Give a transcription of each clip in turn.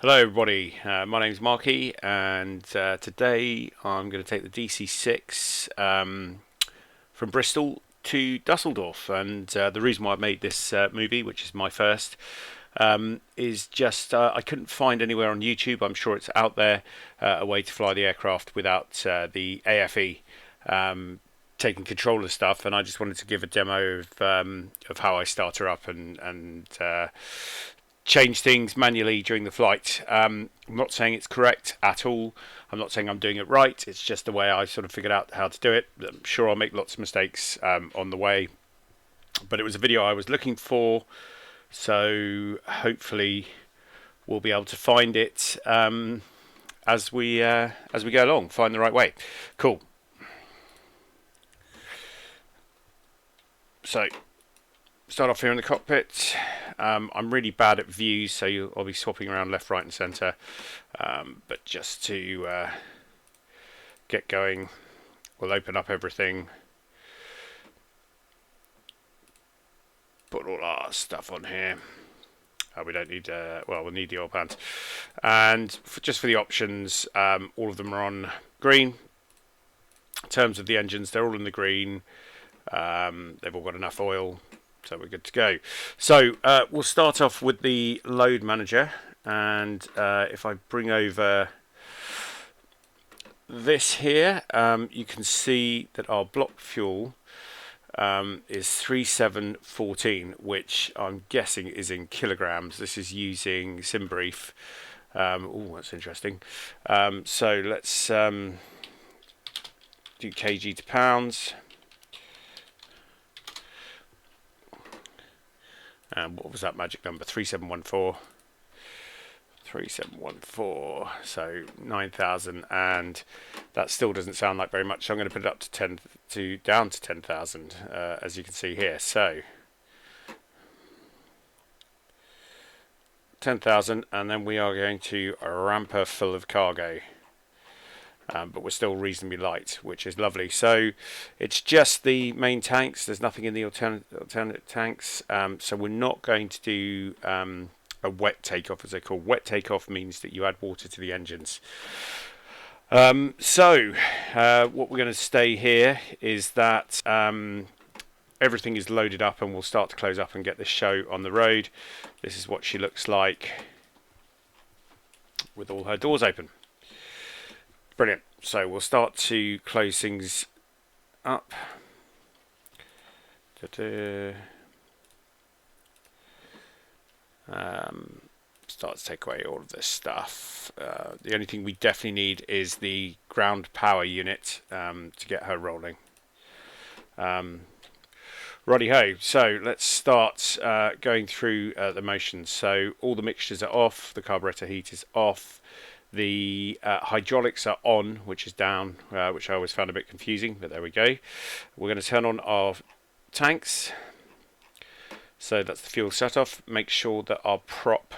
Hello everybody, my name's Marky and today I'm going to take the DC6 from Bristol to Dusseldorf, and the reason why I made this movie, which is my first, is just I couldn't find anywhere on YouTube. I'm sure it's out there, a way to fly the aircraft without the AFE taking control of stuff, and I just wanted to give a demo of how I start her up and change things manually during the flight. I'm not saying it's correct at all. I'm not saying I'm doing it right. It's just the way I sort of figured out how to do it. I'm sure I'll make lots of mistakes on the way, but it was a video I was looking for, so hopefully we'll be able to find it as we go along. Find the right way. Cool. So start off here in the cockpit. I'm really bad at views, so I'll be swapping around left, right and centre, but just to get going, we'll open up everything, put all our stuff on here. We don't need, well, we'll need the oil pans, and just for the options, all of them are on green. In terms of the engines, they're all in the green. They've all got enough oil, so we're good to go. So we'll start off with the load manager, and if I bring over this here, you can see that our block fuel is 3714, which I'm guessing is in kilograms. This is using SimBrief. Oh, that's interesting. So let's do kg to pounds. And what was that magic number? 3714. 3714. So 9,000, and that still doesn't sound like very much. So I'm going to put it up to down to 10,000, as you can see here. So 10,000, and then we are going to ramp her full of cargo. But we're still reasonably light, which is lovely. So it's just the main tanks. There's nothing in the alternate tanks. So we're not going to do a wet takeoff, as they call. Wet takeoff means that you add water to the engines. So what we're going to stay here is that everything is loaded up, and we'll start to close up and get this show on the road. This is what she looks like with all her doors open. Brilliant. So we'll start to close things up. Start to take away all of this stuff. The only thing we definitely need is the ground power unit to get her rolling. Righty ho. So let's start going through the motions. So all the mixtures are off. The carburetor heat is off. The hydraulics are on, which is down, which I always found a bit confusing, but there we go. We're going to turn on our tanks. So that's the fuel set off. Make sure that our prop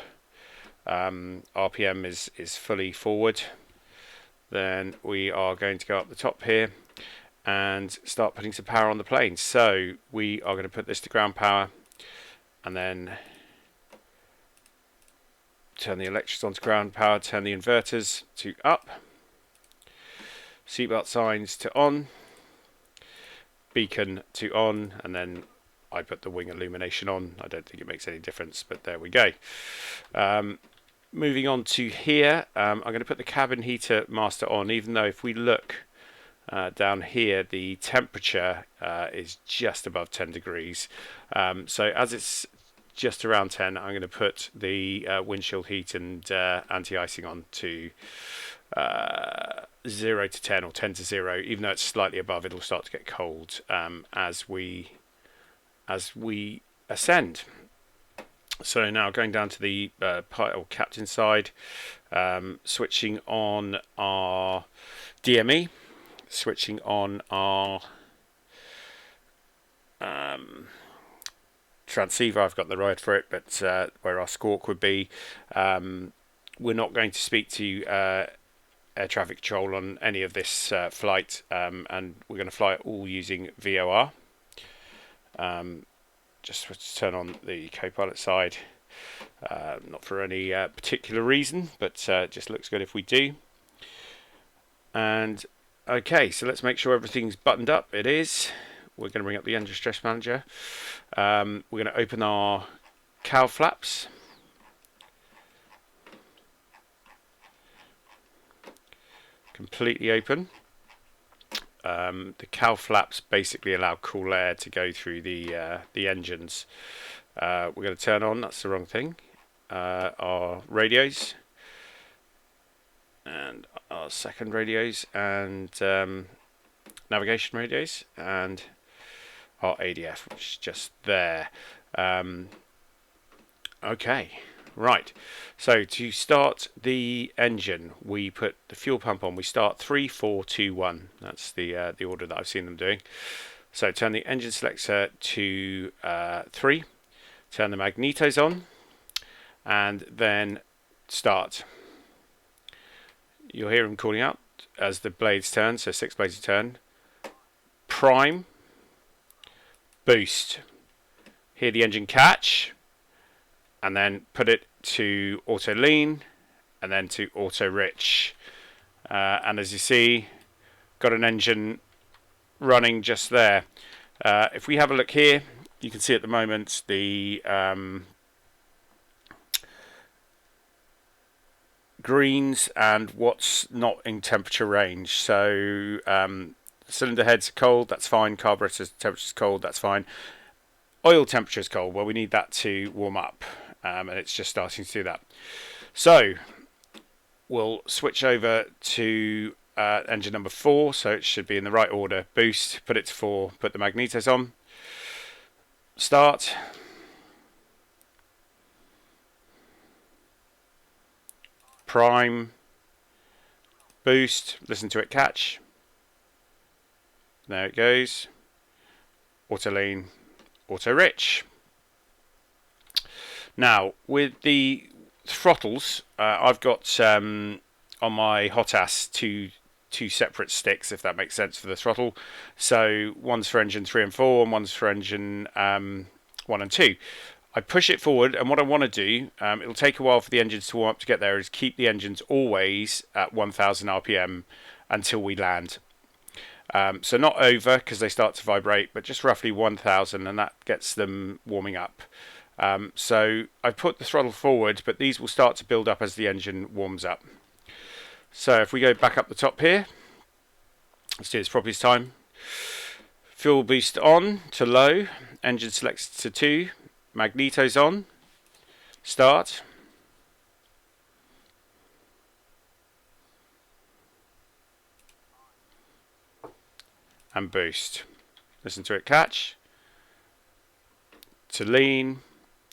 RPM is fully forward. Then we are going to go up the top here and start putting some power on the plane. So we are going to put this to ground power, and then turn the electrics on to ground power, turn the inverters to up, seatbelt signs to on, beacon to on, and then I put the wing illumination on. I don't think it makes any difference, but there we go. Moving on to here, I'm going to put the cabin heater master on, even though if we look down here, the temperature is just above 10 degrees. So as it's just around 10, I'm going to put the windshield heat and anti-icing on to 0 to 10 or 10 to 0. Even though it's slightly above, it'll start to get cold as we ascend. So now going down to the pilot or captain side, switching on our DME, switching on our transceiver. I've got the word for it, but where our squawk would be. We're not going to speak to air traffic control on any of this flight, and we're going to fly it all using VOR. Just to turn on the co-pilot side. Not for any particular reason, but it just looks good if we do. And okay, so let's make sure everything's buttoned up. It is. We're going to bring up the engine stress manager. We're going to open our cowl flaps. Completely open. The cowl flaps basically allow cool air to go through the engines. We're going to turn on, that's the wrong thing, our radios and our second radios and navigation radios and our ADF, which is just there. Okay. Right, so to start the engine, we put the fuel pump on. We start 3, 4, 2, 1. That's the order that I've seen them doing. So turn the engine selector to 3, turn the magnetos on, and then start. You'll hear them calling out as the blades turn, so 6 blades turn. Prime, boost. Hear the engine catch. And then put it to auto lean, and then to auto rich. And as you see, got an engine running just there. If we have a look here, you can see at the moment the greens and what's not in temperature range. So cylinder heads are cold, that's fine. Carburetor temperature is cold, that's fine. Oil temperature is cold, well, we need that to warm up. And it's just starting to do that. So we'll switch over to engine number 4, so it should be in the right order. Boost, put it to 4, put the magnetos on. Start. Prime. Boost, listen to it catch. There it goes. Auto lean, auto rich. Now, with the throttles, I've got on my hot ass two separate sticks, if that makes sense, for the throttle. So one's for engine 3 and 4, and one's for engine 1 and 2. I push it forward, and what I want to do, it'll take a while for the engines to warm up to get there, is keep the engines always at 1000 RPM until we land. So not over, because they start to vibrate, but just roughly 1000, and that gets them warming up. So I've put the throttle forward, but these will start to build up as the engine warms up. So if we go back up the top here, let's do this properly this time. Fuel boost on to low, engine selects to 2, magnetos on, start. And boost. Listen to it catch. To lean.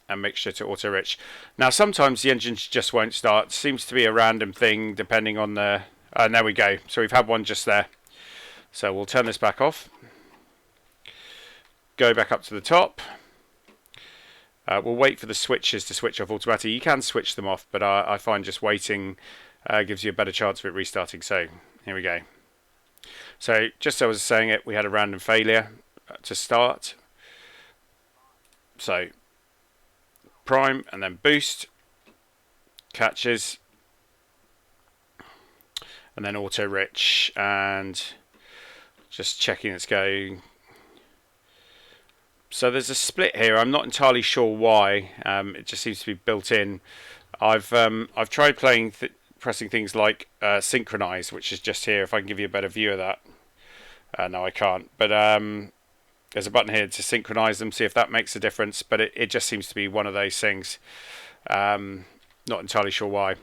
And mixture to auto rich. Now sometimes the engines just won't start. Seems to be a random thing depending on the... and there we go. So we've had one just there. So we'll turn this back off. Go back up to the top. We'll wait for the switches to switch off automatically. You can switch them off, but I find just waiting gives you a better chance of it restarting. So here we go. So just as I was saying it, we had a random failure to start. So prime and then boost, catches, and then auto rich, and just checking it's going. So there's a split here. I'm not entirely sure why. It just seems to be built in. I've tried pressing things like synchronize, which is just here. If I can give you a better view of that. No, I can't. But there's a button here to synchronize them, see if that makes a difference. But it just seems to be one of those things. Not entirely sure why.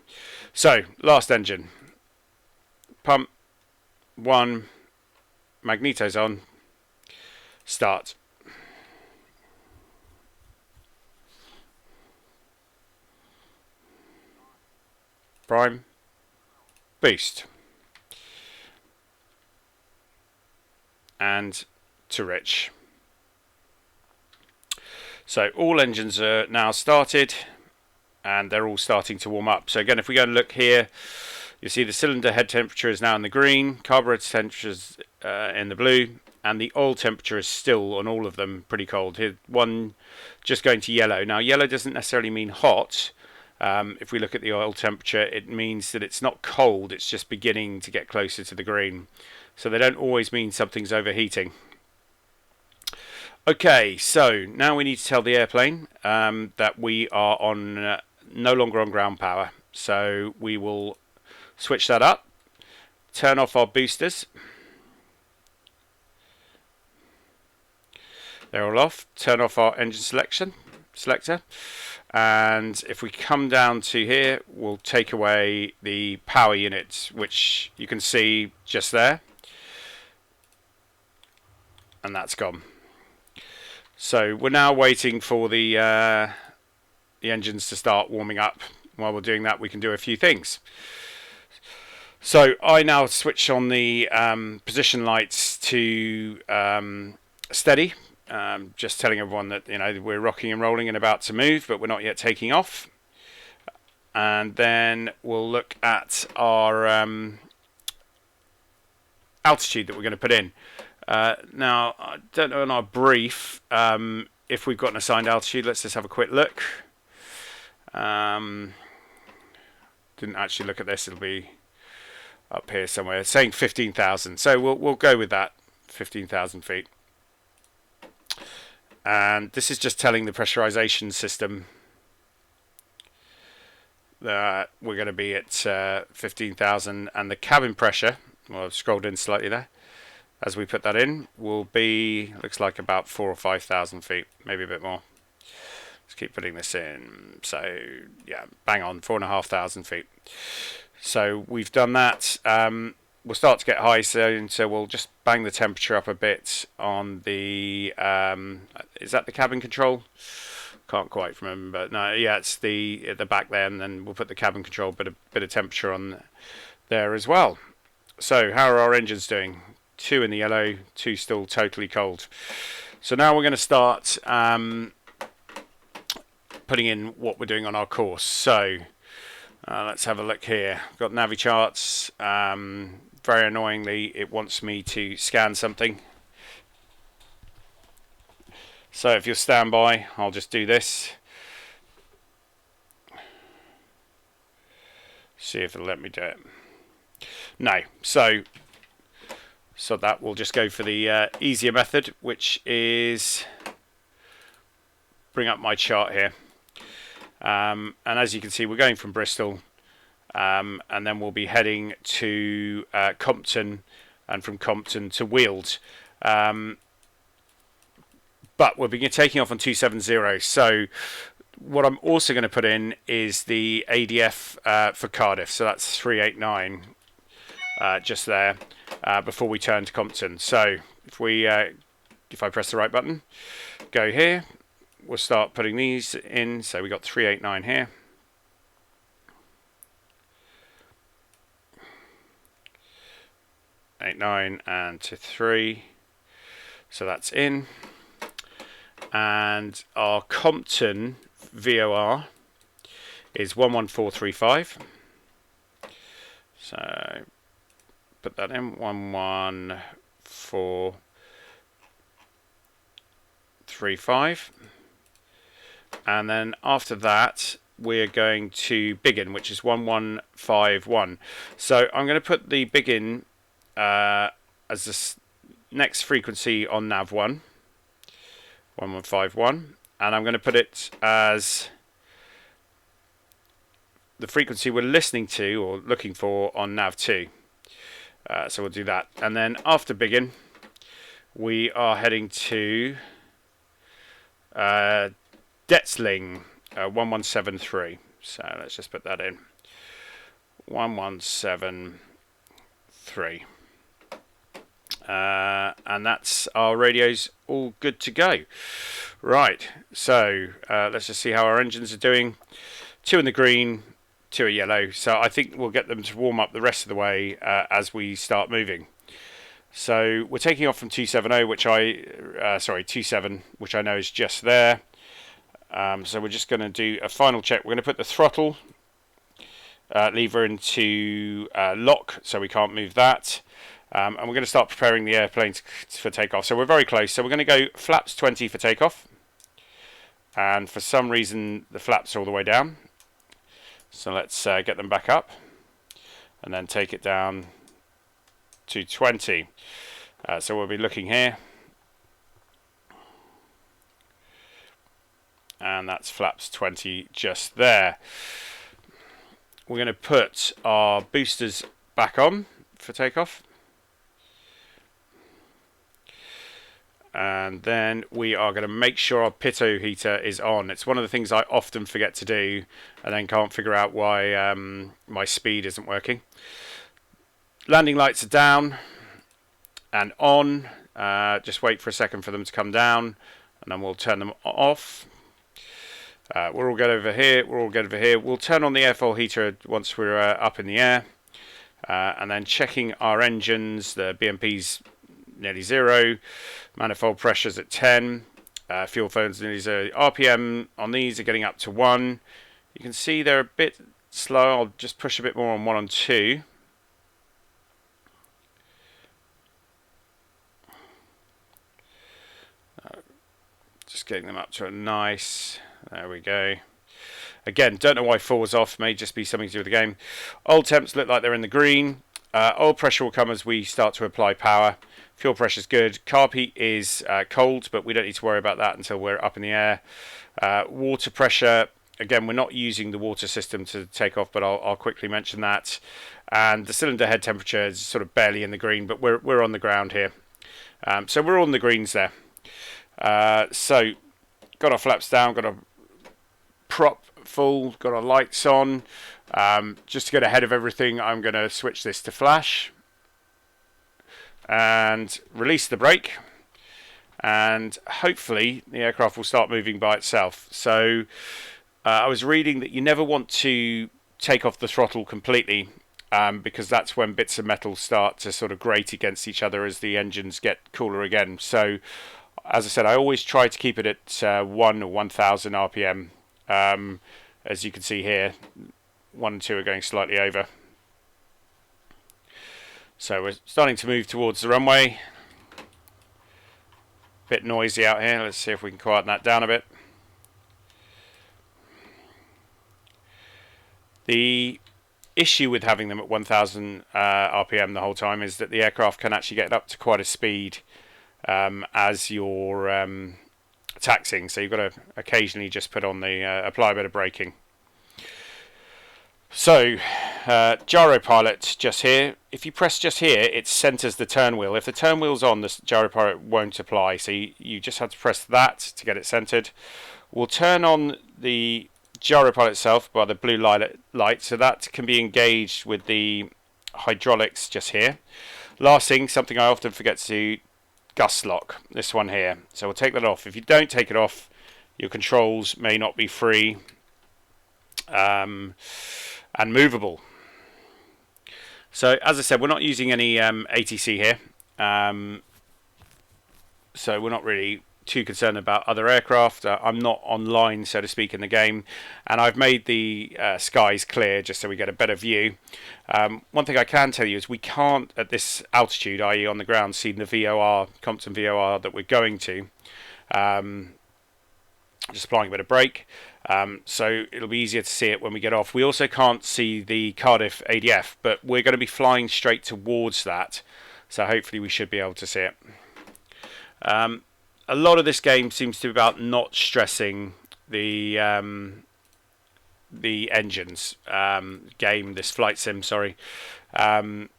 So last engine. Pump 1. Magnetos on. Start. Prime, boost, and to rich. So all engines are now started, and they're all starting to warm up. So again, if we go and look here, you see the cylinder head temperature is now in the green, carburetor temperature is in the blue, and the oil temperature is still on all of them pretty cold. Here, one just going to yellow. Now yellow doesn't necessarily mean hot. If we look at the oil temperature, it means that it's not cold, it's just beginning to get closer to the green. So they don't always mean something's overheating. Okay, so now we need to tell the airplane that we are on no longer on ground power. So we will switch that up, turn off our boosters. They're all off. Turn off our engine selector. And if we come down to here, we'll take away the power units, which you can see just there. And that's gone. So we're now waiting for the engines to start warming up. While we're doing that, we can do a few things. So I now switch on the position lights to steady. Just telling everyone that we're rocking and rolling and about to move, but we're not yet taking off. And then we'll look at our altitude that we're going to put in. Now, I don't know in our brief if we've got an assigned altitude. Let's just have a quick look. Didn't actually look at this. It'll be up here somewhere. It's saying 15,000. So we'll go with that, 15,000 feet. And this is just telling the pressurization system that we're going to be at 15,000, and the cabin pressure, well, I've scrolled in slightly there, as we put that in, will be, looks like about 4,000 or 5,000 feet, maybe a bit more. Let's keep putting this in. So yeah, bang on, 4,500 feet. So we've done that. We'll start to get high soon, so we'll just bang the temperature up a bit on the is that the cabin control? Can't quite remember. No, yeah, it's the at the back there, and then we'll put the cabin control bit of temperature on there as well. So how are our engines doing? 2 in the yellow, 2 still totally cold. So now we're going to start putting in what we're doing on our course. So let's have a look here. We've got Navi charts. Very annoyingly, it wants me to scan something. So if you'll stand by, I'll just do this. See if it'll let me do it. No. So that will just go for the easier method, which is bring up my chart here. And as you can see, we're going from Bristol. And then we'll be heading to Compton, and from Compton to Weald. But we'll be taking off on 270. So what I'm also going to put in is the ADF for Cardiff. So that's 389 just there before we turn to Compton. So if I press the right button, go here, we'll start putting these in. So we got 389 here. Eight, 9 and to 3, so that's in. And our Compton VOR is 11435. So put that in, 11435. And then after that, we're going to Biggin, which is 1151. So I'm going to put the Biggin as the next frequency on nav 1, 1151, and I'm going to put it as the frequency we're listening to or looking for on nav 2. So we'll do that, and then after Biggin we are heading to Detzling, 1173. So let's just put that in, 1173. And that's our radios all good to go. Right, so let's just see how our engines are doing. 2 in the green, 2 are yellow. So I think we'll get them to warm up the rest of the way as we start moving. So we're taking off from 270, which 27, which I know is just there. So we're just going to do a final check. We're going to put the throttle lever into lock, so we can't move that. And we're going to start preparing the airplane for takeoff. So we're very close. So we're going to go flaps 20 for takeoff. And for some reason, the flaps are all the way down. So let's get them back up. And then take it down to 20. So we'll be looking here. And that's flaps 20 just there. We're going to put our boosters back on for takeoff. And then we are going to make sure our pitot heater is on. It's one of the things I often forget to do and then can't figure out why my speed isn't working. Landing lights are down and on. Just wait for a second for them to come down and then we'll turn them off. We'll all get over here. We'll turn on the airfoil heater once we're up in the air. And then checking our engines, the BMP's nearly 0, manifold pressures at 10, fuel phones nearly 0. RPM on these are getting up to 1. You can see they're a bit slow. I'll just push a bit more on 1 and 2. Just getting them up to a nice, there we go. Again, don't know why 4 was off, may just be something to do with the game. Oil temps look like they're in the green. Oil pressure will come as we start to apply power. Fuel pressure is good. Carb heat is cold, but we don't need to worry about that until we're up in the air. Water pressure, again, we're not using the water system to take off, but I'll quickly mention that. And the cylinder head temperature is sort of barely in the green, but we're on the ground here. So we're on the greens there. So got our flaps down, got our prop full, got our lights on. Just to get ahead of everything, I'm going to switch this to flash and release the brake, and hopefully the aircraft will start moving by itself. So I was reading that you never want to take off the throttle completely because that's when bits of metal start to sort of grate against each other as the engines get cooler again. So as I said, I always try to keep it at 1 or 1000 RPM. As you can see here, 1 and 2 are going slightly over. So we're starting to move towards the runway. Bit noisy out here. Let's see if we can quieten that down a bit. The issue with having them at 1000 RPM the whole time is that the aircraft can actually get up to quite a speed as you're taxiing. So you've got to occasionally just put on the apply a bit of braking. So, gyro pilot just here. If you press just here, it centers the turn wheel. If the turn wheel's on, the gyro pilot won't apply. So you just have to press that to get it centered. We'll turn on the gyro pilot itself by the blue light. So that can be engaged with the hydraulics just here. Last thing, something I often forget to do, gust lock. This one here. So we'll take that off. If you don't take it off, your controls may not be free. And movable. So as I said, we're not using any ATC here, so we're not really too concerned about other aircraft. I'm not online, so to speak, in the game, and I've made the skies clear just so we get a better view. One thing I can tell you is we can't at this altitude, i.e. on the ground, see the VOR, Compton VOR that we're going to. Just applying a bit of brake. So it'll be easier to see it when we get off. We also can't see the Cardiff ADF, but we're going to be flying straight towards that, so hopefully we should be able to see it. A lot of this game seems to be about not stressing the engines this flight sim, and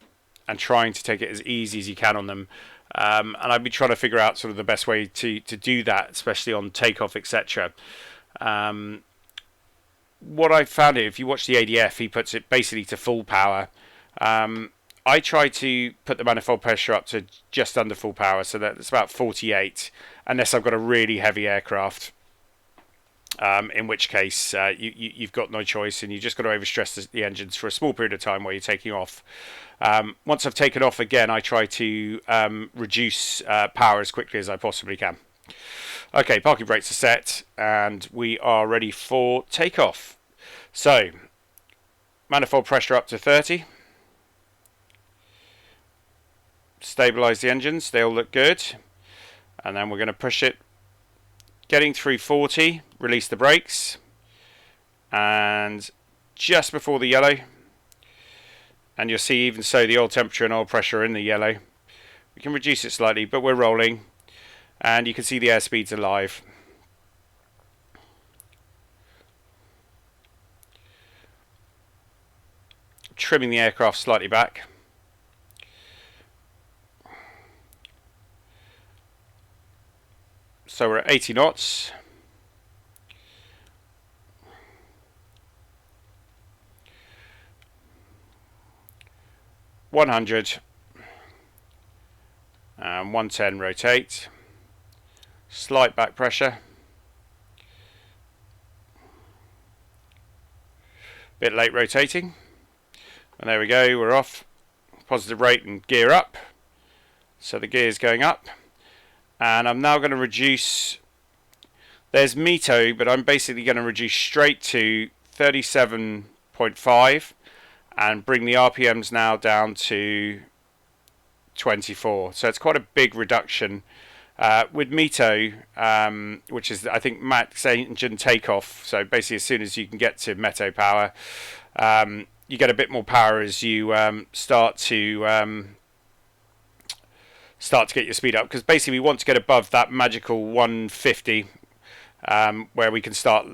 trying to take it as easy as you can on them. And I've been trying to figure out sort of the best way to do that, especially on takeoff, etc. What I found here, if you watch the ADF, he puts it basically to full power. I try to put the manifold pressure up to just under full power, so that's about 48, unless I've got a really heavy aircraft. In which case you've got no choice, and you just got to overstress the engines for a small period of time while you're taking off. Once I've taken off again, I try to reduce power as quickly as I possibly can. Okay, parking brakes are set, and we are ready for takeoff. So, manifold pressure up to 30. stabilize the engines, they all look good. And then we're going to push it, getting through 40, release the brakes, and just before the yellow, and you'll see even so the oil temperature and oil pressure are in the yellow. We can reduce it slightly, but we're rolling, and you can see the airspeeds are live. Trimming the aircraft slightly back. So we're at 80 knots. $100 and 110 rotate. Slight back pressure. Bit late rotating. And there we go, we're off. Positive rate and gear up. So the gear is going up. And I'm now going to reduce, there's METO, but I'm basically going to reduce straight to 37.5 and bring the RPMs now down to 24. So it's quite a big reduction. With METO, which is I think max engine takeoff, so basically as soon as you can get to METO power, you get a bit more power as you start to get your speed up, because basically we want to get above that magical 150 where we can start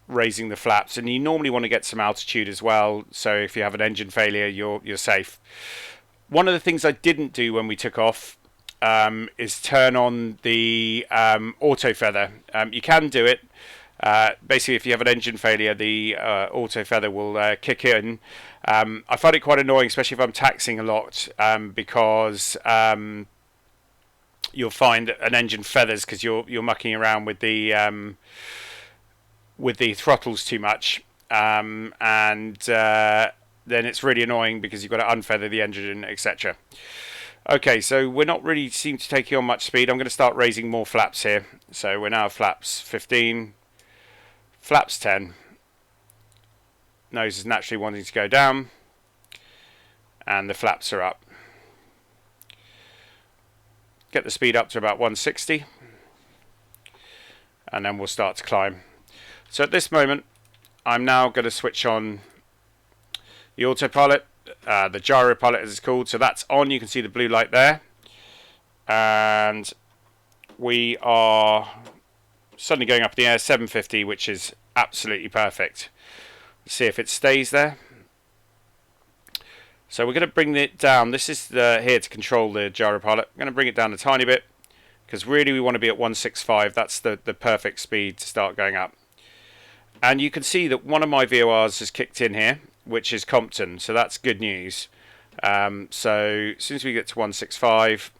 raising the flaps, and you normally want to get some altitude as well, so if you have an engine failure you're safe. One of the things I didn't do when we took off is turn on the auto feather. You can do it. Basically if you have an engine failure, the auto feather will kick in. I find it quite annoying, especially if I'm taxiing a lot, because you'll find an engine feathers because you're mucking around with the throttles too much, and then it's really annoying because you've got to unfeather the engine, etc. Okay, so we're not really seem to take on much speed. I'm going to start raising more flaps here. So we're now flaps 15, flaps 10. Nose is naturally wanting to go down, and the flaps are up. Get the speed up to about 160, and then we'll start to climb. So at this moment, I'm now going to switch on the autopilot, the gyro pilot as it's called. So that's on. You can see the blue light there, and we are suddenly going up in the air 750, which is absolutely perfect. Let's see if it stays there. So we're going to bring it down. This is here to control the gyro pilot. I'm going to bring it down a tiny bit because really we want to be at 165. That's the perfect speed to start going up. And you can see that one of my VORs has kicked in here, which is Compton. So that's good news. So as soon as we get to 165,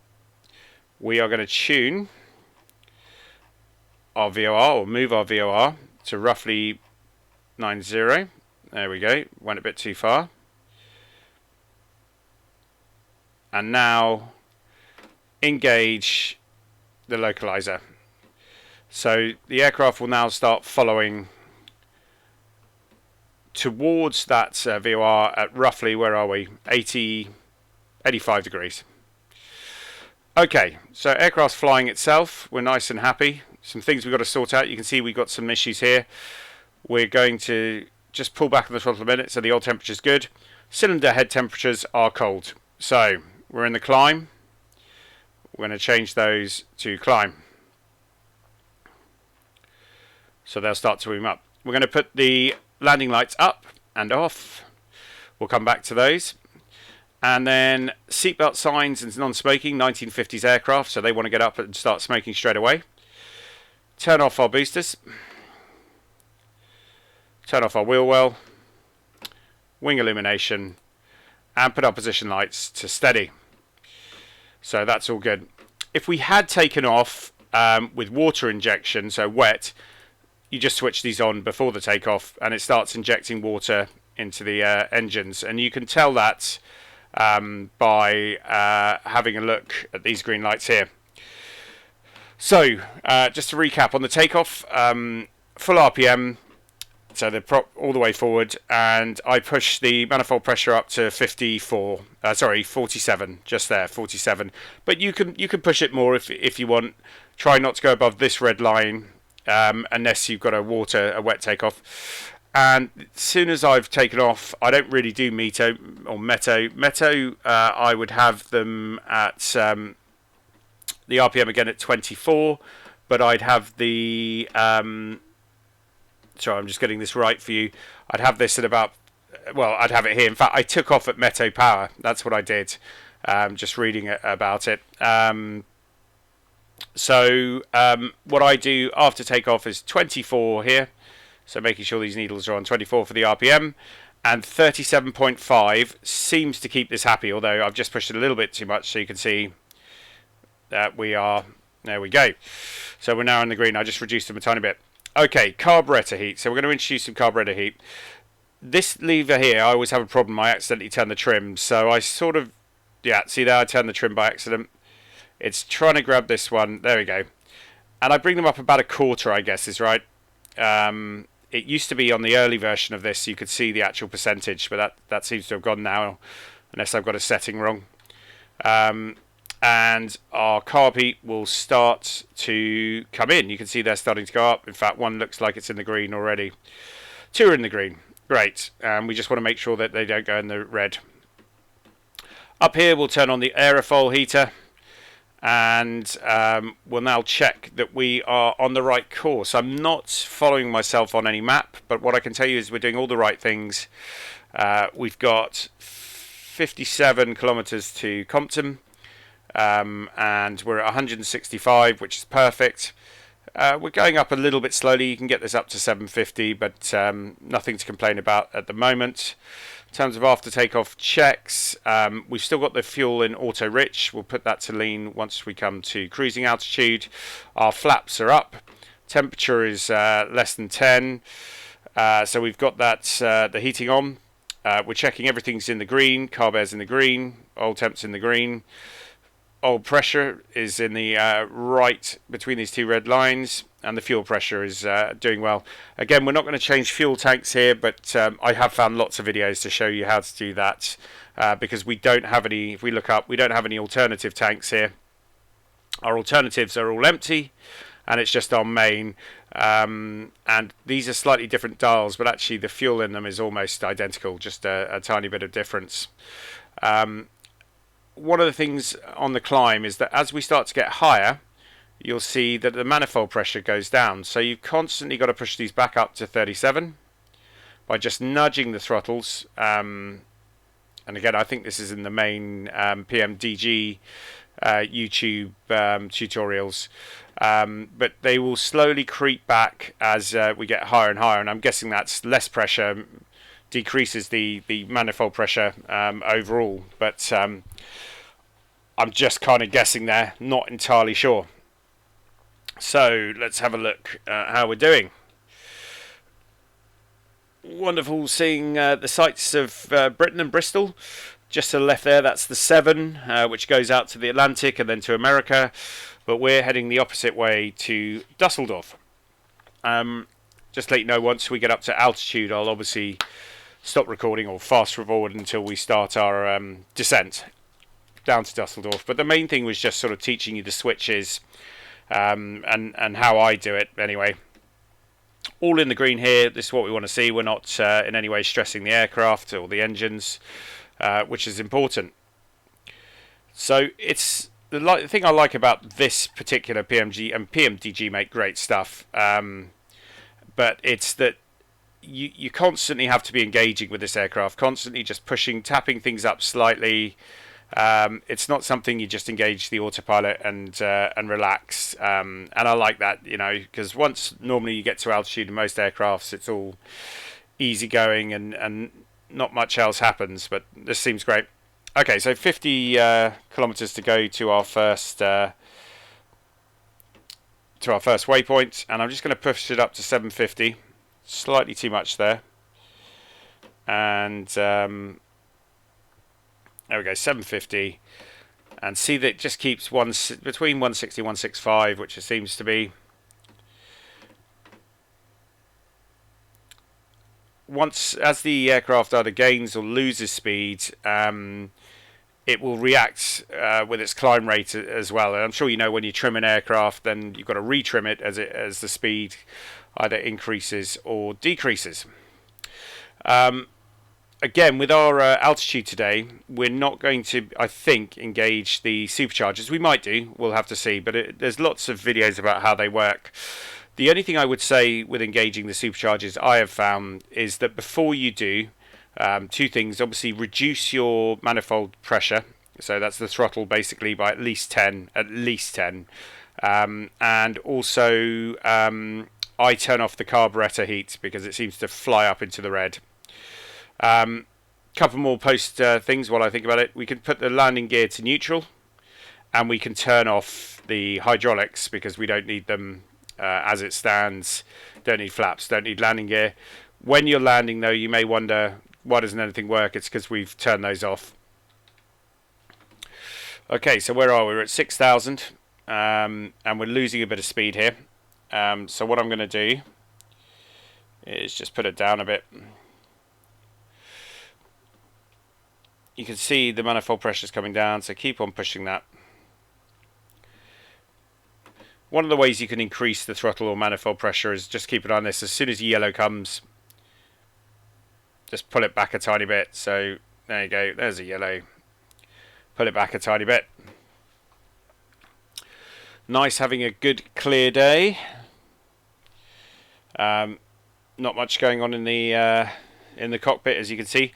we are going to tune our VOR, or move our VOR to roughly 90. There we go. Went a bit too far. And now engage the localizer. So the aircraft will now start following towards that VOR at roughly, where are we? 85 degrees. Okay, so aircraft's flying itself. We're nice and happy. Some things we've got to sort out. You can see we've got some issues here. We're going to just pull back on the throttle a minute so the oil temperature's good. Cylinder head temperatures are cold. So we're in the climb. We're going to change those to climb. So they'll start to warm up. We're going to put the landing lights up and off. We'll come back to those. And then seatbelt signs and non-smoking, 1950s aircraft, so they want to get up and start smoking straight away. Turn off our boosters. Turn off our wheel well. Wing illumination. And put our position lights to steady. So that's all good. If we had taken off with water injection, so wet, you just switch these on before the takeoff and it starts injecting water into the engines. And you can tell that by having a look at these green lights here. So just to recap on the takeoff, full RPM, So they're prop all the way forward, and I push the manifold pressure up to 47, just there, 47. But you can push it more if you want. Try not to go above this red line, unless you've got a wet takeoff. And as soon as I've taken off, I don't really do Meto or Meto. Meto, I would have them at the RPM again at 24, but I'd have the sorry, I'm just getting this right for you. I'd have this at about, well, I'd have it here. In fact, I took off at Meto power. That's what I did. Just reading about it. What I do after takeoff is 24 here. So making sure these needles are on 24 for the RPM. And 37.5 seems to keep this happy, although I've just pushed it a little bit too much, so you can see that we are, there we go. So we're now in the green. I just reduced them a tiny bit. Okay, carburetor heat. So we're going to introduce some carburetor heat. This lever here, I always have a problem. I accidentally turn the trim. So I sort of, yeah, see there, I turned the trim by accident. It's trying to grab this one. There we go. And I bring them up about a quarter, I guess, is right. It used to be on the early version of this, you could see the actual percentage, but that seems to have gone now, unless I've got a setting wrong. And our carb heat will start to come in. You can see they're starting to go up. In fact, one looks like it's in the green already. Two are in the green. Great. We just want to make sure that they don't go in the red. Up here, we'll turn on the aerofoil heater. And we'll now check that we are on the right course. I'm not following myself on any map, but what I can tell you is we're doing all the right things. We've got 57 kilometers to Compton. And we're at 165, which is perfect. We're going up a little bit slowly. You can get this up to 750, but nothing to complain about at the moment. In terms of after takeoff checks, we've still got the fuel in auto rich. We'll put that to lean once we come to cruising altitude. Our flaps are up. Temperature is less than 10. So we've got that the heating on. We're checking everything's in the green. Carb air's in the green. Oil temp's in the green. Oil pressure is in the right between these two red lines, and the fuel pressure is doing well. Again, we're not going to change fuel tanks here, but I have found lots of videos to show you how to do that, because we don't have any, if we look up, we don't have any alternative tanks here. Our alternatives are all empty, and it's just our main, and these are slightly different dials, but actually the fuel in them is almost identical, just a tiny bit of difference. One of the things on the climb is that as we start to get higher, you'll see that the manifold pressure goes down. So you've constantly got to push these back up to 37 by just nudging the throttles. And again, I think this is in the main PMDG YouTube tutorials. But they will slowly creep back as we get higher and higher. And I'm guessing that's less pressure, decreases the manifold pressure overall. But I'm just kind of guessing there, not entirely sure. So let's have a look at how we're doing. Wonderful seeing the sights of Britain and Bristol. Just to the left there, that's the 7, which goes out to the Atlantic and then to America. But we're heading the opposite way to Dusseldorf. Just to let you know, once we get up to altitude, I'll obviously stop recording or fast forward until we start our descent down to Dusseldorf. But the main thing was just sort of teaching you the switches and how I do it anyway. All in the green here. This is what we want to see. We're not in any way stressing the aircraft or the engines, which is important. So it's the thing I like about this particular PMG, and PMDG make great stuff, but it's that you constantly have to be engaging with this aircraft, constantly just pushing, tapping things up slightly. It's not something you just engage the autopilot and relax. And I like that, you know, because once normally you get to altitude in most aircrafts, it's all easy going and not much else happens. But this seems great. Okay, so 50 kilometers to go to our first waypoint, and I'm just going to push it up to 750. Slightly too much there, and there we go, 750, and see that it just keeps between 160 and 165, which it seems to be. as the aircraft either gains or loses speed, it will react with its climb rate as well. And I'm sure you know when you trim an aircraft, then you've got to retrim it as the speed either increases or decreases. Again, with our altitude today, we're not going to, I think, engage the superchargers. We might do, we'll have to see, but there's lots of videos about how they work. The only thing I would say with engaging the superchargers I have found is that before you do, two things. Obviously, reduce your manifold pressure. So that's the throttle basically by at least 10. And also, I turn off the carburetor heat because it seems to fly up into the red. Couple more post things while I think about it. We can put the landing gear to neutral, and we can turn off the hydraulics because we don't need them as it stands. Don't need flaps, don't need landing gear. When you're landing though, you may wonder why doesn't anything work. It's because we've turned those off. Okay, so where are we? We're at 6,000 and we're losing a bit of speed here. So what I'm going to do is just put it down a bit. You can see the manifold pressure is coming down, so keep on pushing that. One of the ways you can increase the throttle or manifold pressure is just keep it on this. As soon as the yellow comes, just pull it back a tiny bit. So there you go, there's a yellow. Pull it back a tiny bit. Nice having a good clear day. Not much going on in the cockpit, as you can see.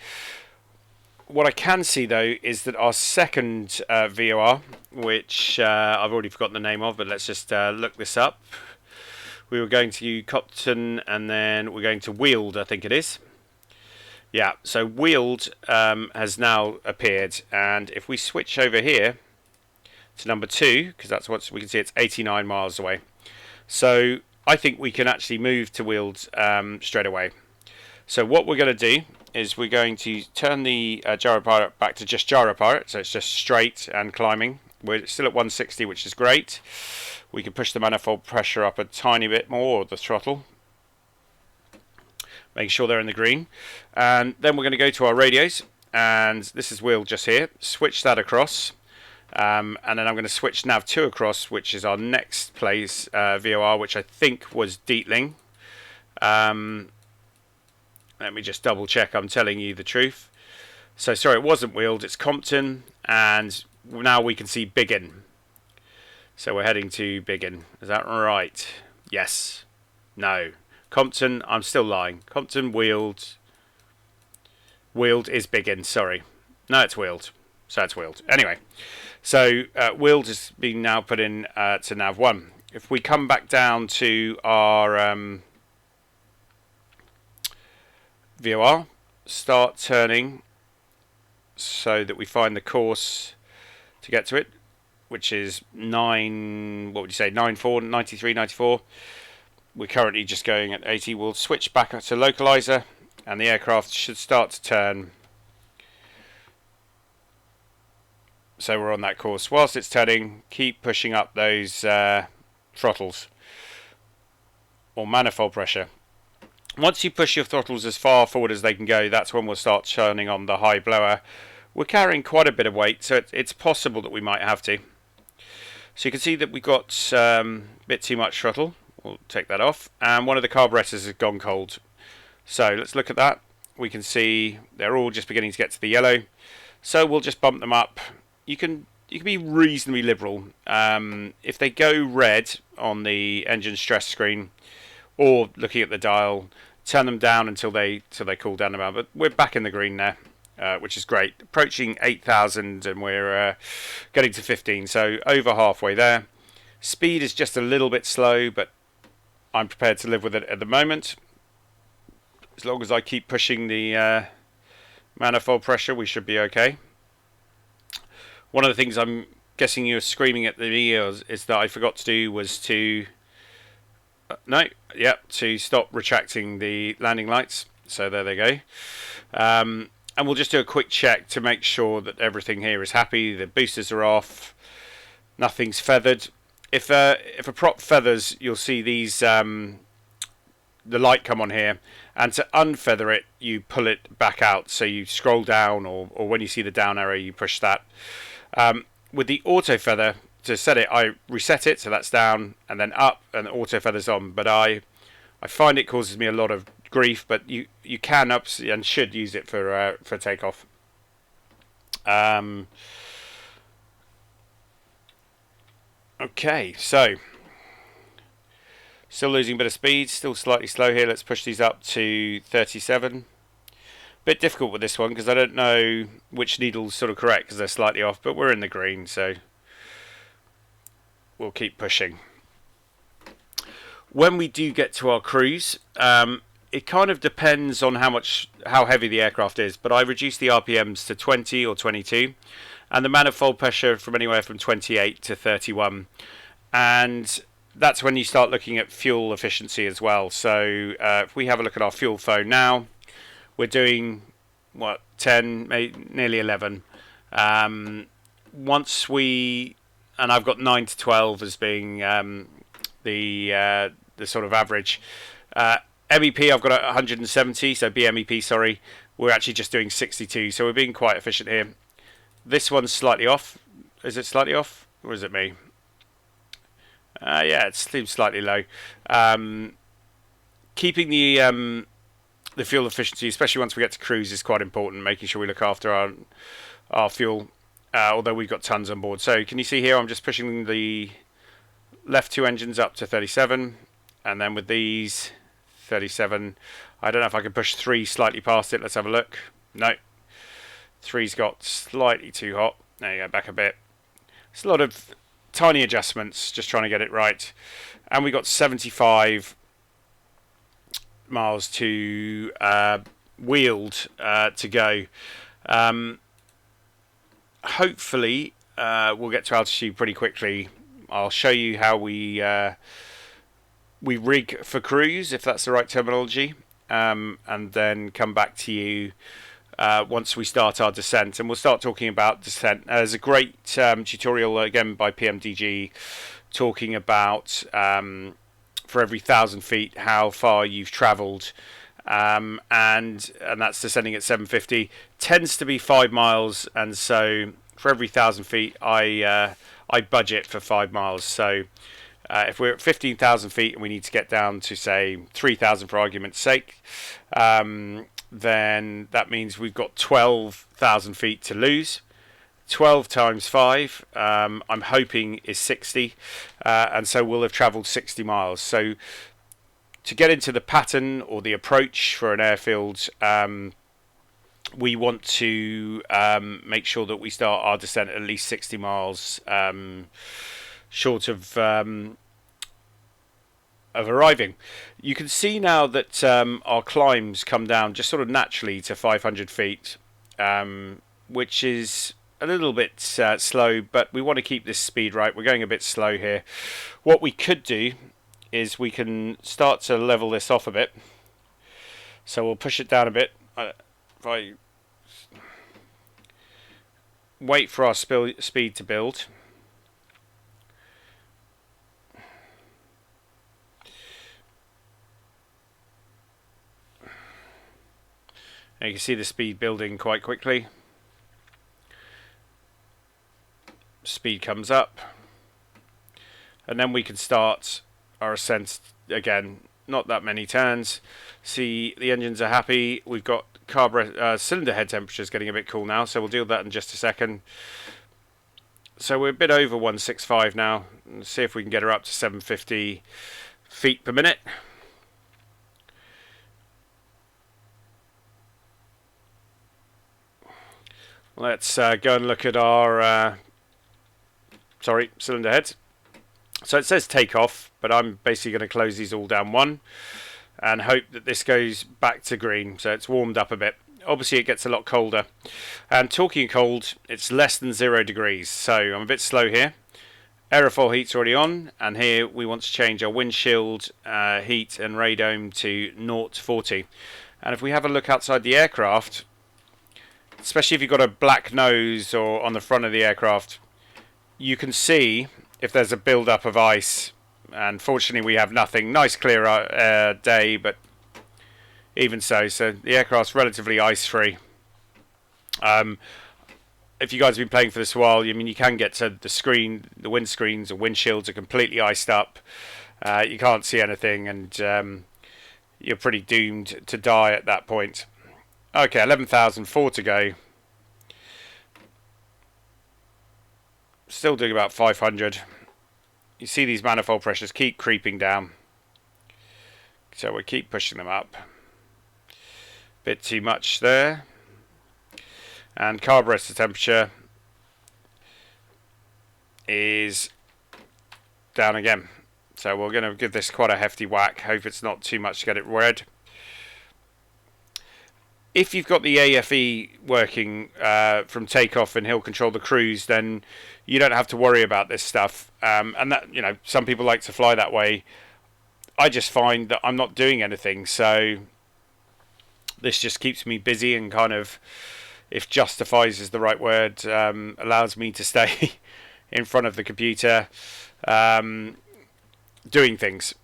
What I can see though is that our second VOR, which I've already forgotten the name of, but let's just look this up. We were going to Copton and then we're going to Weald, I think it is. Yeah, so Weald has now appeared, and if we switch over here to number 2, because that's what we can see, it's 89 miles away. So I think we can actually move to Weald straight away. So what we're going to do is we're going to turn the gyropilot back to just gyropilot, so it's just straight and climbing. We're still at 160, which is great. We can push the manifold pressure up a tiny bit more, or the throttle. Make sure they're in the green. And then we're going to go to our radios, and this is Weald just here. Switch that across. And then I'm going to switch nav 2 across, which is our next place VOR, which I think was Dietling. Let me just double check I'm telling you the truth. So sorry, it wasn't Weald, it's Compton, and now we can see Biggin. So we're heading to Biggin. Is that right? Yes. No. Compton, I'm still lying. Compton, Weald. Weald is Biggin, sorry. No, it's Weald. So it's Weald. Anyway, so Weald has been now put in to nav 1. If we come back down to our VOR, start turning so that we find the course to get to it, which is 94, 93, 94. We're currently just going at 80. We'll switch back to localizer and the aircraft should start to turn. So we're on that course. Whilst it's turning, keep pushing up those throttles or manifold pressure. Once you push your throttles as far forward as they can go, that's when we'll start turning on the high blower. We're carrying quite a bit of weight, so it's possible that we might have to. So you can see that we've got a bit too much throttle. We'll take that off. And one of the carburetors has gone cold. So let's look at that. We can see they're all just beginning to get to the yellow. So we'll just bump them up. You can be reasonably liberal. If they go red on the engine stress screen, or looking at the dial, turn them down until they cool down a bit. But we're back in the green there, which is great. Approaching 8,000 and we're getting to 15, so over halfway there. Speed is just a little bit slow, but I'm prepared to live with it at the moment. As long as I keep pushing the manifold pressure, we should be okay. One of the things I'm guessing you're screaming at the ears is that I forgot to do was to to stop retracting the landing lights. So there they go. And we'll just do a quick check to make sure that everything here is happy. The boosters are off. Nothing's feathered. If a prop feathers, you'll see these the light come on here, and to unfeather it you pull it back out, so you scroll down, or when you see the down arrow you push that. With the auto feather, to set it, I reset it so that's down and then up, and the auto feather's on, but I find it causes me a lot of grief, but you can and should use it for takeoff. Okay, so still losing a bit of speed, still slightly slow here. Let's push these up to 37. Bit difficult with this one because I don't know which needle's sort of correct because they're slightly off, but we're in the green, so we'll keep pushing. When we do get to our cruise, it kind of depends on how heavy the aircraft is, but I reduce the RPMs to 20 or 22, and the manifold pressure from anywhere from 28 to 31, and that's when you start looking at fuel efficiency as well. So if we have a look at our fuel flow now, we're doing what, 10, nearly 11. Once we, and I've got 9 to 12 as being the sort of average. MEP I've got 170, so BMEP, sorry, we're actually just doing 62, so we're being quite efficient here. This one's slightly off. Is it slightly off, or is it me? Yeah, it seems slightly low. Keeping the fuel efficiency, especially once we get to cruise, is quite important, making sure we look after our fuel, although we've got tons on board. So can you see here, I'm just pushing the left two engines up to 37, and then with these 37, I don't know if I can push 3 slightly past it. Let's have a look. No, 3's got slightly too hot. There you go, back a bit. It's a lot of tiny adjustments, just trying to get it right. And we got 75 miles to wheeled to go. Hopefully we'll get to altitude pretty quickly. I'll show you how we rig for cruise, if that's the right terminology, and then come back to you once we start our descent, and we'll start talking about descent. There's a great tutorial again by PMDG talking about for every 1,000 feet how far you've travelled, and that's descending at 750. Tends to be 5 miles, and so for every 1,000 feet I budget for 5 miles. So if we're at 15,000 feet and we need to get down to say 3,000 for argument's sake, then that means we've got 12,000 feet to lose. 12 times 5, I'm hoping is 60, and so we'll have travelled 60 miles. So to get into the pattern or the approach for an airfield, we want to make sure that we start our descent at least 60 miles short of arriving. You can see now that our climbs come down just sort of naturally to 500 feet, which is a little bit slow, but we want to keep this speed right. We're going a bit slow here. What we could do is we can start to level this off a bit. So we'll push it down a bit. If I wait for our speed to build. And you can see the speed building quite quickly. Speed comes up, and then we can start our ascent again. Not that many turns. See, the engines are happy. We've got cylinder head temperatures getting a bit cool now, so we'll deal with that in just a second. So we're a bit over 165 now. Let's see if we can get her up to 750 feet per minute. Let's go and look at our cylinder heads. So it says takeoff, but I'm basically going to close these all down 1 and hope that this goes back to green. So it's warmed up a bit. Obviously it gets a lot colder, and talking cold, it's less than 0 degrees, so I'm a bit slow here. Aerofoil heat's already on, and here we want to change our windshield heat and radome to 0 to 40. And if we have a look outside the aircraft, especially if you've got a black nose or on the front of the aircraft, you can see if there's a build-up of ice and fortunately we have nothing. Nice clear day, but even so the aircraft's relatively ice free. If you guys have been playing for this a while, I mean, you can get to the screen, the windscreens or windshields are completely iced up. You can't see anything, and you're pretty doomed to die at that point. Okay, 11,004 to go. Still doing about 500. You see these manifold pressures keep creeping down, so we keep pushing them up. Bit too much there. And carburetor temperature is down again. So we're going to give this quite a hefty whack. Hope it's not too much to get it red. If you've got the AFE working from Takeoff and Hill Control the Cruise, then you don't have to worry about this stuff. And that, you know, some people like to fly that way. I just find that I'm not doing anything, so this just keeps me busy and kind of, if justifies is the right word, allows me to stay in front of the computer doing things.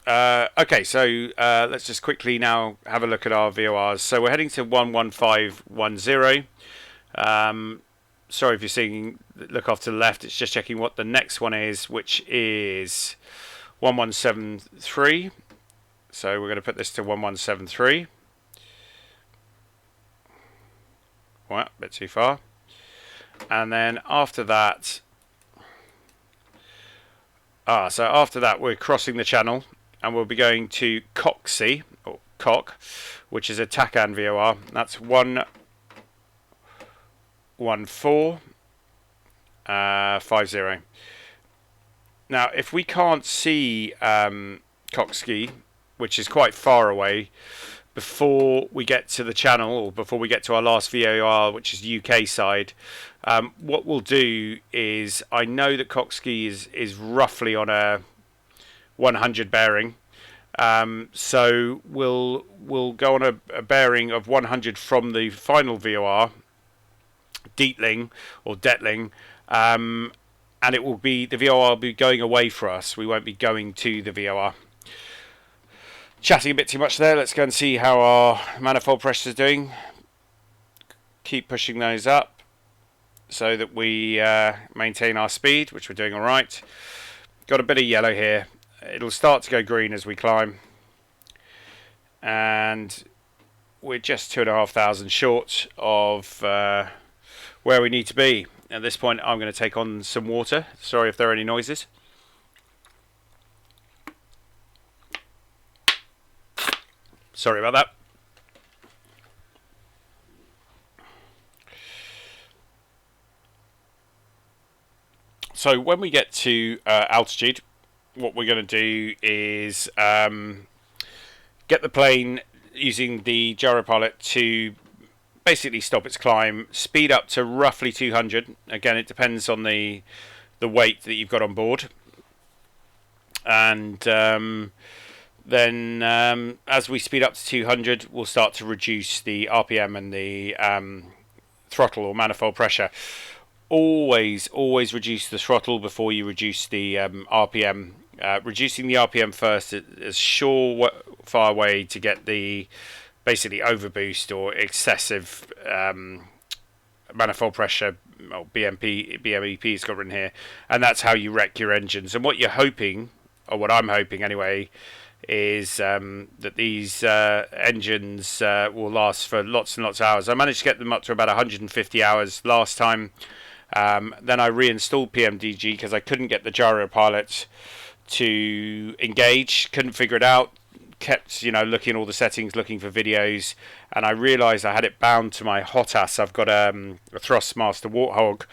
Okay, so let's just quickly now have a look at our VORs. So we're heading to 11510. Sorry if you're seeing, look off to the left, it's just checking what the next one is, which is 1173. So we're going to put this to 1173. Well, a bit too far. And then after that, so after that we're crossing the channel and we'll be going to Coxie, or Cock, which is a TACAN VOR. That's 11450. Now, if we can't see Coxie, which is quite far away, before we get to the channel, or before we get to our last VOR, which is UK side, what we'll do is, I know that Coxie is roughly on a 100 bearing, so we'll go on a bearing of 100 from the final VOR, Dietling or Detling, and it will be, the VOR will be going away for us. We won't be going to the VOR. Chatting a bit too much there. Let's go and see how our manifold pressure is doing. Keep pushing those up so that we maintain our speed, which we're doing all right. Got a bit of yellow here. It'll start to go green as we climb, and we're just 2,500 short of where we need to be. At this point, I'm going to take on some water. Sorry if there are any noises. Sorry about that. So when we get to altitude, what we're going to do is get the plane using the gyropilot to basically stop its climb, speed up to roughly 200. Again, it depends on the weight that you've got on board. And then as we speed up to 200, we'll start to reduce the RPM and the throttle or manifold pressure. Always reduce the throttle before you reduce the RPM. Reducing the RPM first is a surefire way to get the basically overboost or excessive manifold pressure, or BMEP has got written here, and that's how you wreck your engines. And what you're hoping, or what I'm hoping anyway, is that these engines will last for lots and lots of hours. I managed to get them up to about 150 hours last time. Then I reinstalled PMDG because I couldn't get the gyropilot to engage, couldn't figure it out, kept looking at all the settings, looking for videos, and I realised I had it bound to my hot ass. I've got a Thrustmaster Warthog,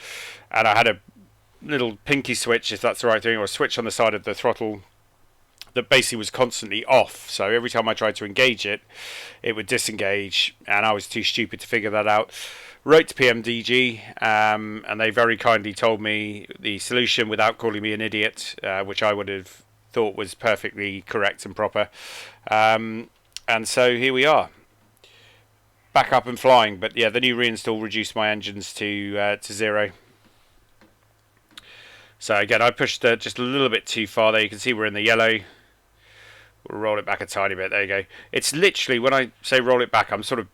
and I had a little pinky switch, if that's the right thing, or a switch on the side of the throttle that basically was constantly off. So every time I tried to engage it, it would disengage, and I was too stupid to figure that out. Wrote to PMDG, and they very kindly told me the solution without calling me an idiot, which I would have thought was perfectly correct and proper. And so here we are, back up and flying. But yeah, the new reinstall reduced my engines to 0. So again, I pushed just a little bit too far there. You can see we're in the yellow. We'll roll it back a tiny bit. There you go. It's literally, when I say roll it back, I'm sort of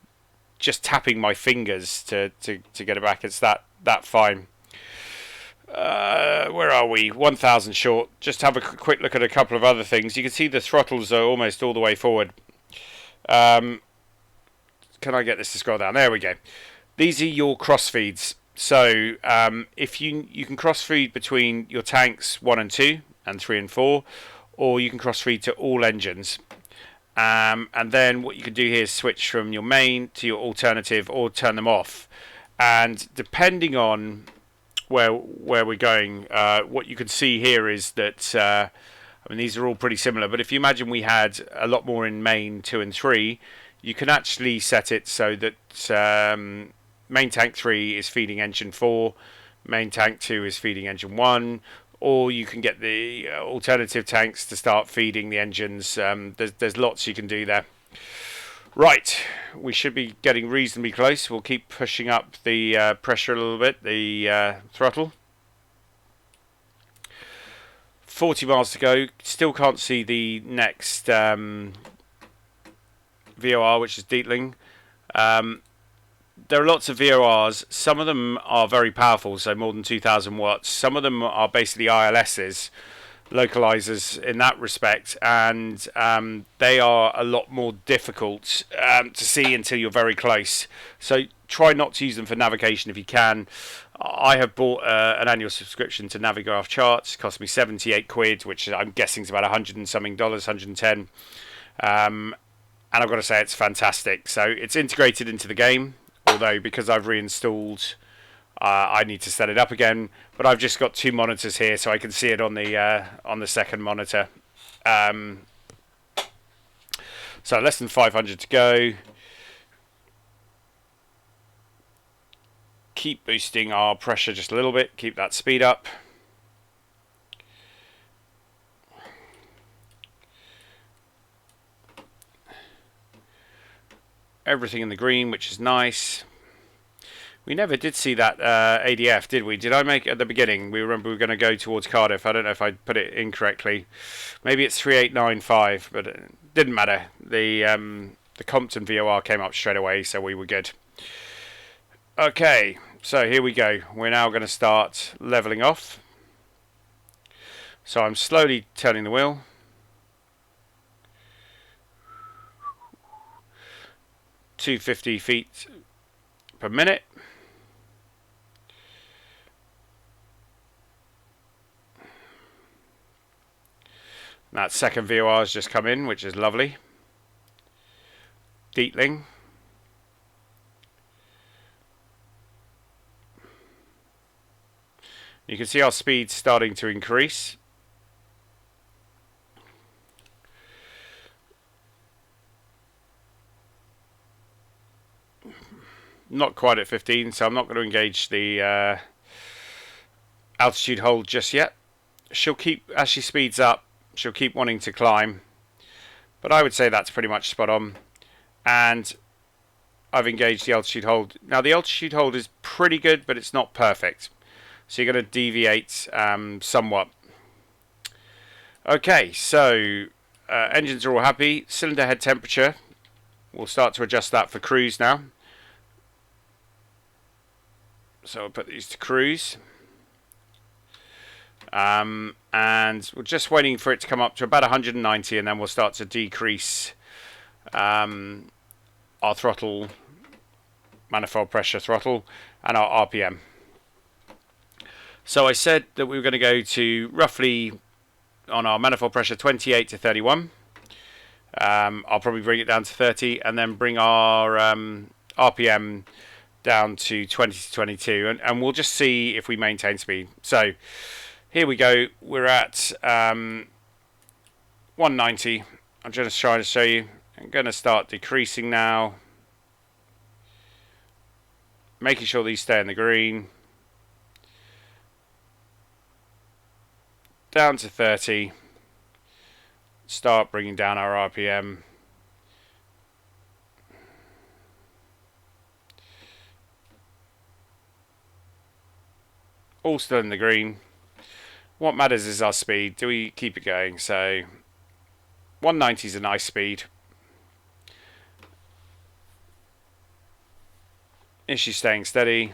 just tapping my fingers to get it back. It's that fine. Where are we? 1,000 short. Just have a quick look at a couple of other things. You can see the throttles are almost all the way forward. Can I get this to scroll down? There we go. These are your cross feeds. So if you can cross feed between your tanks 1 and 2 and 3 and 4, or you can cross feed to all engines. And then what you can do here is switch from your main to your alternative, or turn them off. And depending on where we're going, what you can see here is that I mean, these are all pretty similar, but if you imagine we had a lot more in main 2 and 3, you can actually set it so that main tank 3 is feeding engine 4, main tank 2 is feeding engine 1, or you can get the alternative tanks to start feeding the engines. There's lots you can do there. Right, we should be getting reasonably close. We'll keep pushing up the pressure a little bit, the throttle. 40 miles to go. Still can't see the next VOR, which is Dietling. There are lots of VORs. Some of them are very powerful, so more than 2,000 watts. Some of them are basically ILSs, localizers in that respect, and they are a lot more difficult to see until you're very close. So try not to use them for navigation if you can. I have bought an annual subscription to Navigraph Charts. It cost me 78 quid, which I'm guessing is about 100 and something dollars, 110. And I've got to say it's fantastic. So it's integrated into the game, although because I've reinstalled, I need to set it up again. But I've just got 2 monitors here, so I can see it on the second monitor. So less than 500 to go. Keep boosting our pressure just a little bit. Keep that speed up. Everything in the green, which is nice. We never did see that ADF, did we? Did I make it at the beginning? We remember we were going to go towards Cardiff. I don't know if I put it incorrectly. Maybe it's 3895, but it didn't matter. The Compton VOR came up straight away, so we were good. Okay, so here we go. We're now going to start leveling off. So I'm slowly turning the wheel. .250 feet per minute. That second VOR has just come in, which is lovely. Dietling. You can see our speed starting to increase. Not quite at 15, so I'm not going to engage the altitude hold just yet. She'll keep, as she speeds up, she'll keep wanting to climb, but I would say that's pretty much spot on. And I've engaged the altitude hold. Now the altitude hold is pretty good, but it's not perfect, so you're going to deviate somewhat. Okay, so engines are all happy. Cylinder head temperature, we'll start to adjust that for cruise now. So I'll put these to cruise. And we're just waiting for it to come up to about 190, and then we'll start to decrease our throttle, manifold pressure throttle, and our RPM. So I said that we were going to go to roughly, on our manifold pressure, 28 to 31. I'll probably bring it down to 30, and then bring our RPM down to 20 to 22, and we'll just see if we maintain speed. So here we go. We're at 190. I'm just trying to show you. I'm going to start decreasing now, making sure these stay in the green. Down to 30. Start bringing down our RPM. All still in the green. what matters is our speed. Do we keep it going? So 190 is a nice speed. Is she staying steady?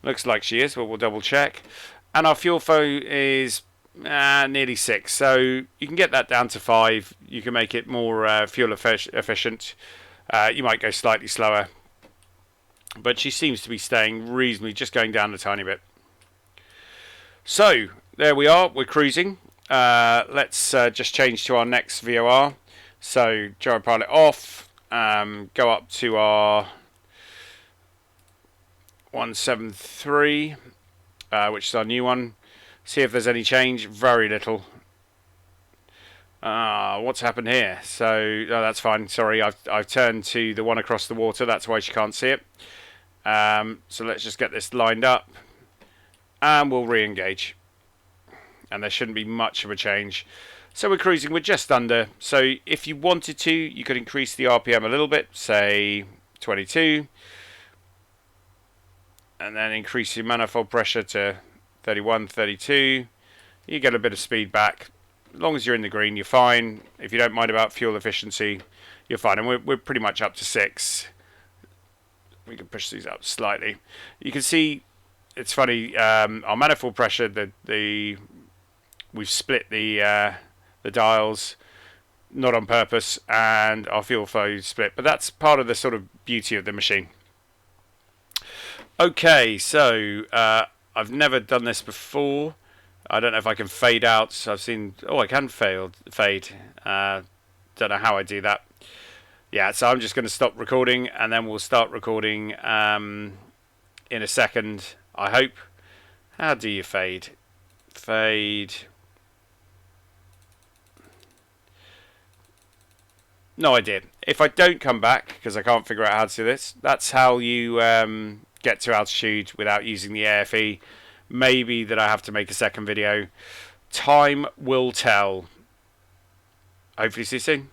Looks like she is, but we'll double check. And our fuel flow is nearly 6, so you can get that down to 5. You can make it more fuel efficient. You might go slightly slower, but she seems to be staying reasonably, just going down a tiny bit. So there we are, we're cruising. Let's just change to our next VOR. So gyro pilot off, go up to our 173, which is our new one. See if there's any change. Very little. What's happened here? So that's fine. Sorry, I've turned to the one across the water. That's why she can't see it. So let's just get this lined up, and we'll re-engage. And there shouldn't be much of a change. So we're cruising. We're just under. So if you wanted to, you could increase the RPM a little bit, say 22, and then increase your manifold pressure to 31, 32. You get a bit of speed back. As long as you're in the green, you're fine. If you don't mind about fuel efficiency, you're fine. And we're pretty much up to 6. We can push these up slightly. You can see, it's funny, our manifold pressure, we've split the dials, not on purpose, and our fuel flow split. But that's part of the sort of beauty of the machine. Okay, so I've never done this before. I don't know if I can fade out. I've seen... Oh, I can fade. Don't know how I do that. Yeah, so I'm just going to stop recording, and then we'll start recording in a second, I hope. How do you fade? Fade. No idea. If I don't come back, because I can't figure out how to do this, that's how you get to altitude without using the AFE. Maybe that I have to make a second video. Time will tell. Hopefully see you soon.